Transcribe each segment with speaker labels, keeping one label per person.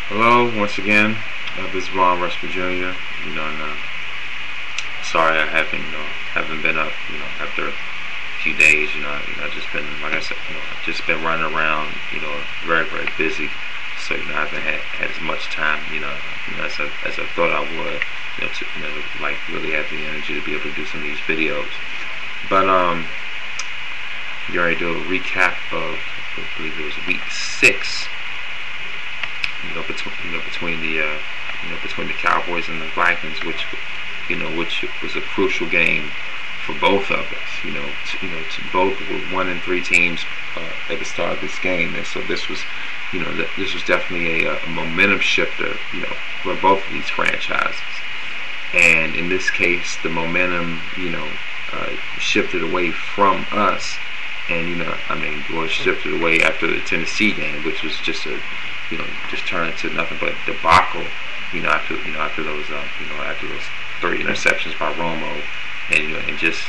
Speaker 1: Hello, once again. This is Ron Rushford Jr. Sorry I haven't been up. After a few days. I've just been, like I said, I've just been running around. Very very busy. So I haven't had as much time. As I thought I would. Like really have the energy to be able to do some of these videos. But you already do a recap of, I believe it was week 6. Between the Cowboys and the Vikings, which was a crucial game for both of us. Both were 1-3 teams at the start of this game, and so this was definitely a momentum shifter, for both of these franchises. And in this case, the momentum, shifted away from us, and was shifted away after the Tennessee game, which was just just turned into nothing but debacle. After those 3 interceptions by Romo, and just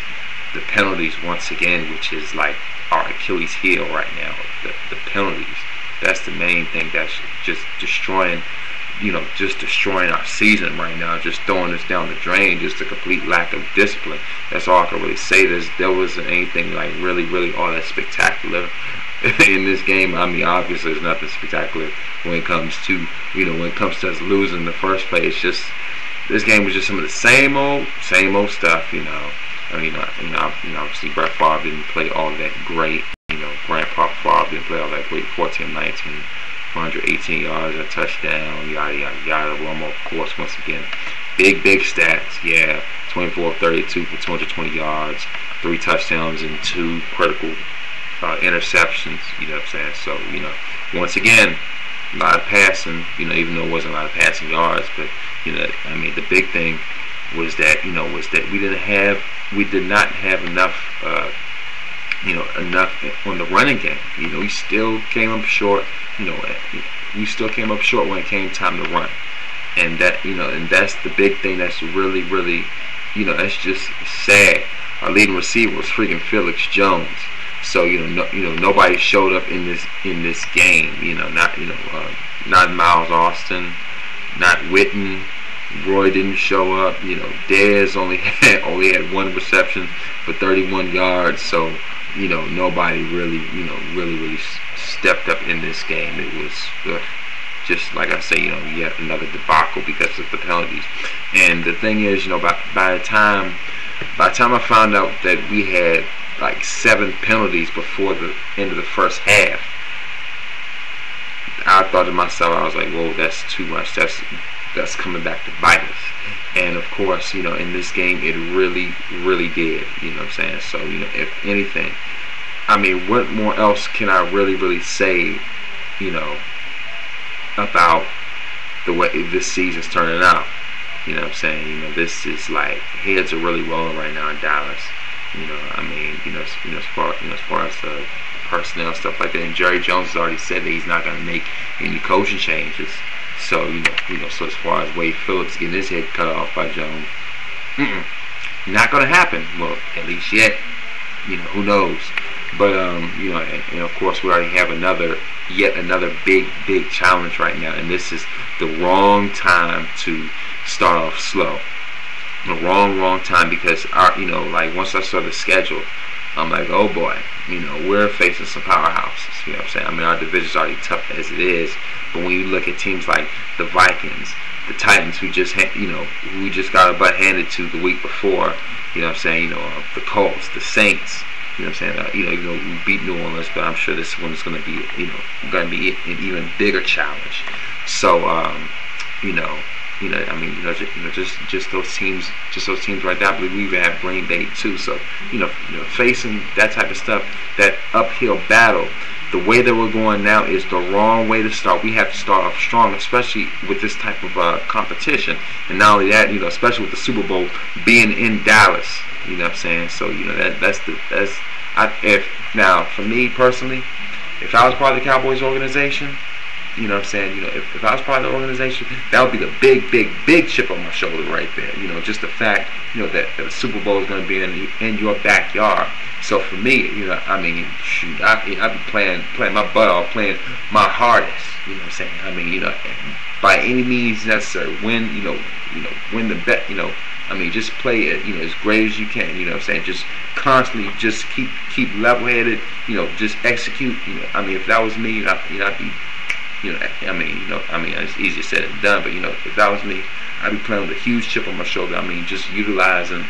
Speaker 1: the penalties once again, which is like our Achilles heel right now. The penalties. That's the main thing that's just destroying. Destroying our season right now, just throwing us down the drain, just a complete lack of discipline. That's all I can really say. There wasn't anything like really all that spectacular in this game. I mean, obviously there's nothing spectacular when it comes to us losing in the first place. Just this game was just some of the same old stuff. Obviously Brett Favre didn't play all that great. Grandpa Favre didn't play all that great. 14-19. 118 yards, a touchdown, yada yada yada. Romo, of course, once again, big stats. Yeah, 24-32 for 220 yards, 3 touchdowns and 2 critical interceptions. You know what I'm saying? So once again, a lot of passing. Even though it wasn't a lot of passing yards, but the big thing was that we did not have enough. Enough on the running game. We still came up short. We still came up short when it came time to run, and that's the big thing. That's really, that's just sad. Our leading receiver was freaking Felix Jones. So nobody showed up in this game. Not Miles Austin, not Witten. Roy didn't show up. Dez only had 1 reception for 31 yards. So nobody really stepped up in this game. It was just like I say, yet another debacle because of the penalties. And the thing is, by the time I found out that we had like 7 penalties before the end of the first half, I thought to myself, I was like, whoa, that's too much. That's coming back to bite us. And of course, in this game it really did. You know what I'm saying? So, if anything, what more else can I really say, about the way this season's turning out? You know what I'm saying? This is like heads are really rolling right now in Dallas. As far as the personnel stuff like that. And Jerry Jones has already said that he's not going to make any coaching changes. So so as far as Wade Phillips getting his head cut off by Jones, not gonna happen. Well, at least yet. Who knows? But and of course we already have yet another big challenge right now, and this is the wrong time to start off slow. The wrong time, because like once I saw the schedule, I'm like, oh boy, we're facing some powerhouses. You know what I'm saying? Our division's already tough as it is, but when you look at teams like the Vikings, the Titans, who we just got a butt handed to the week before, you know what I'm saying? The Colts, the Saints, you know what I'm saying? We beat New Orleans, but I'm sure this one is going to be, an even bigger challenge. So, just those teams right there. I believe we even have Green Bay too. So, facing that type of stuff, that uphill battle, the way that we're going now is the wrong way to start. We have to start off strong, especially with this type of competition. And not only that, especially with the Super Bowl being in Dallas. You know what I'm saying? So, now for me personally, if I was part of the Cowboys organization, You know what I'm saying? You know, if I was part of the organization, that would be the big chip on my shoulder right there. You know, just the fact, you know, that the Super Bowl is going to be in your backyard. So for me, you know, I mean, shoot, I'd be playing my butt off, playing my hardest. You know what I'm saying? I mean, you know, by any means necessary, win the bet. You know, I mean, just play it, you know, as great as you can. You know what I'm saying? Just constantly, just keep level-headed. You know, just execute. You know, I mean, if that was me, you know, I'd be. You know, I mean, it's easier said than done. But you know, if that was me, I'd be playing with a huge chip on my shoulder. I mean, just utilizing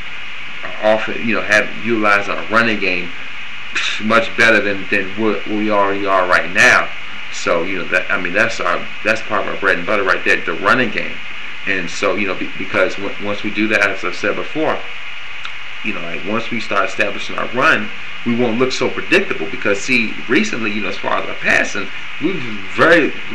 Speaker 1: utilizing our running game much better than what we already are right now. So you know, that, I mean, that's part of our bread and butter right there, the running game. And so you know, because once we do that, as I've said before, you know, like once we start establishing our run, we won't look so predictable. Because see, recently, you know, as far as our passing, we've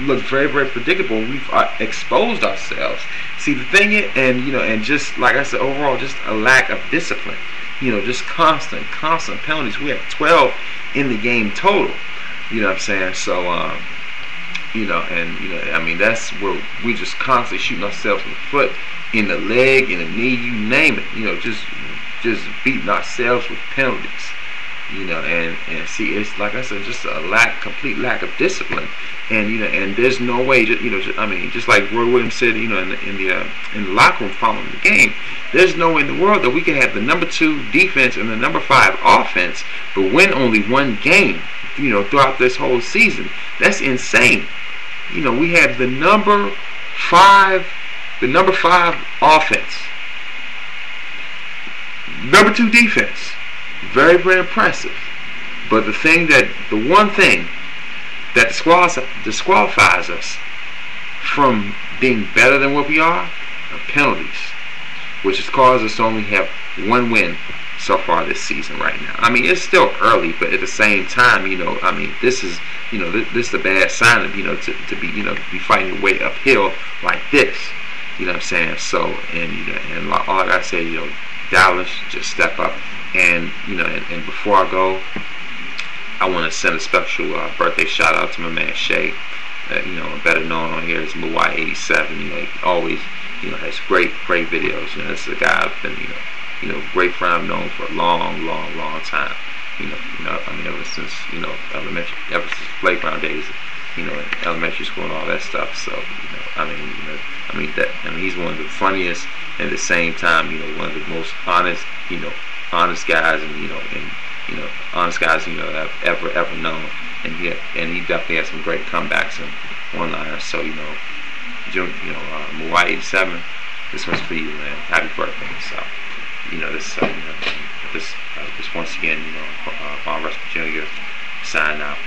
Speaker 1: looked very predictable. We've exposed ourselves. See, the thing is, and you know, and just like I said, overall, just a lack of discipline. You know, just constant penalties. We have 12 in the game total. You know what I'm saying? So, you know, and you know, I mean, that's where we just constantly shooting ourselves in the foot, in the leg, in the knee, you name it. You know, just beating ourselves with penalties. You know, and see, it's like I said, just a complete lack of discipline. And you know, and there's no way, you know, I mean, just like Roy Williams said, you know, in the locker room following the game, there's no way in the world that we can have the number 2 defense and the number 5 offense, but win only one game, you know, throughout this whole season. That's insane. You know, we have the number 5 offense, number 2 defense. Very impressive. But the one thing that disqualifies us from being better than what we are penalties, which has caused us to only have 1 win so far this season right now. I mean, it's still early, but at the same time, you know, I mean, this is, you know, this is a bad sign of, you know, to be, you know, be fighting your way uphill like this. You know what I'm saying? So, and you know, and all I gotta say, you know, Dallas, just step up. And you know, and before I go, I want to send a special birthday shout out to my man Shay. You know, better known on here as Mawai87. You know, he always, you know, has great videos. You know, this is a guy I've been, you know, great friend I've known for a long time. You know, I mean, ever since, you know, elementary, ever since playground days, you know, in elementary school and all that stuff. So, you know, I mean, he's one of the funniest, and at the same time, you know, one of the most honest guys, and you know, honest guys, you know, that I've ever known. And he definitely has some great comebacks and one-liners. So, you know, Mawai87, this one's for you, man. Happy birthday. So, you know, this once again, you know, Von Russell Jr. sign out.